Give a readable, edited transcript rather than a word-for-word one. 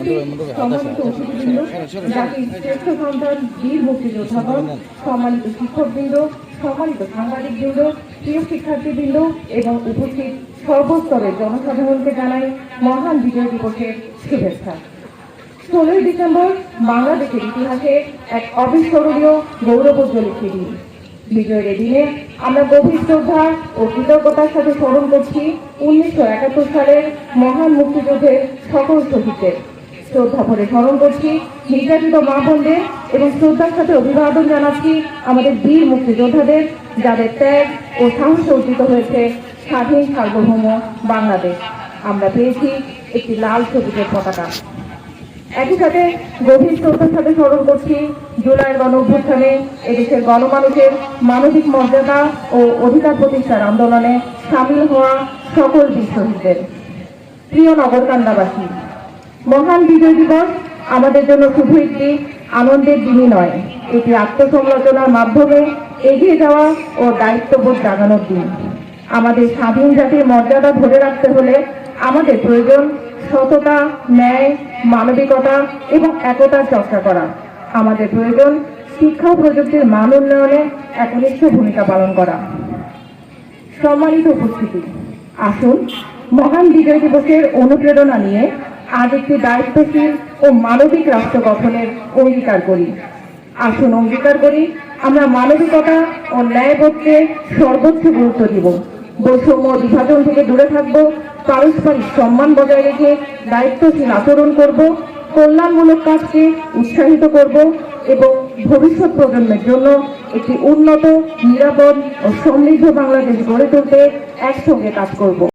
উপস্থিত সম্মানিত অতিথিবৃন্দ, জাতির শ্রেষ্ঠ সন্তান বীর মুক্তিযোদ্ধাগণ, সম্মানিত শিক্ষকবৃন্দ, সম্মানিত সাংবাদিকবৃন্দ, প্রিয় শিক্ষার্থীবৃন্দ এবং উপস্থিত সর্বস্তরের জনসাধারণকে জানাই মহান বিজয় দিবসের শুভেচ্ছা। 16ই ডিসেম্বর বাংলাদেশের ইতিহাসে এক অবিস্মরণীয় গৌরবোজ্জ্বল একটি দিন। বিজয়ের এই দিনে আমরা গভীর শ্রদ্ধা ও কৃতজ্ঞতার সাথে স্মরণ করছি 1971 সালের মহান মুক্তিযুদ্ধের সকল শহীদদের। শ্রদ্ধা ভরে স্মরণ করছি নির্যাতিত মা বোনদের এবং শ্রদ্ধার সাথে অভিবাদন জানাচ্ছি আমাদের বীর মুক্তিযোদ্ধাদের, যাদের ত্যাগ ও সাহসে অর্জিত হয়েছে স্বাধীন সার্বভৌম বাংলাদেশ। আমরা পেয়েছি একটি লাল সবুজের পতাকা। একই সাথে গভীর শ্রদ্ধার সাথে স্মরণ করছি জুলাইয়ের গণঅভ্যুত্থানে এদেশের গণমানুষের মানবিক মর্যাদা ও অধিকার প্রতিষ্ঠার আন্দোলনে সামিল হওয়া সকল বীর শহীদদের। প্রিয় নগরকান্দাবাসী, মহান বিজয় দিবস আমাদের জন্য শুধু একটি আনন্দের দিনই নয়, এটি আত্মসমালোচনার মাধ্যমে এগিয়ে যাওয়া ও দায়িত্ববোধ জাগানোর দিন। আমাদের স্বাধীন জাতির মর্যাদা ধরে রাখতে হলে আমাদের প্রয়োজন সততা, ন্যায়, মানবিকতা এবং একতার চর্চা করা। আমাদের প্রয়োজন শিক্ষা ও প্রযুক্তির মান উন্নয়নে একনিষ্ঠ ভূমিকা পালন করা। সম্মানিত উপস্থিতি, আসুন মহান বিজয় দিবসের অনুপ্রেরণা নিয়ে আজ একটি দায়িত্বশীল ও মানবিক রাষ্ট্র গঠনের অঙ্গীকার করি। আসুন অঙ্গীকার করি আমরা মানবিকতা ও ন্যায়বোধকে সর্বোচ্চ গুরুত্ব দিব, বৈষম্য বিভাজন থেকে দূরে থাকব, পারস্পরিক সম্মান বজায় রেখে দায়িত্বশীল আচরণ করব, কল্যাণমূলক কাজকে উৎসাহিত করব এবং ভবিষ্যৎ প্রজন্মের জন্য একটি উন্নত, নিরাপদ ও সমৃদ্ধ বাংলাদেশ গড়ে তুলতে একসঙ্গে কাজ করব।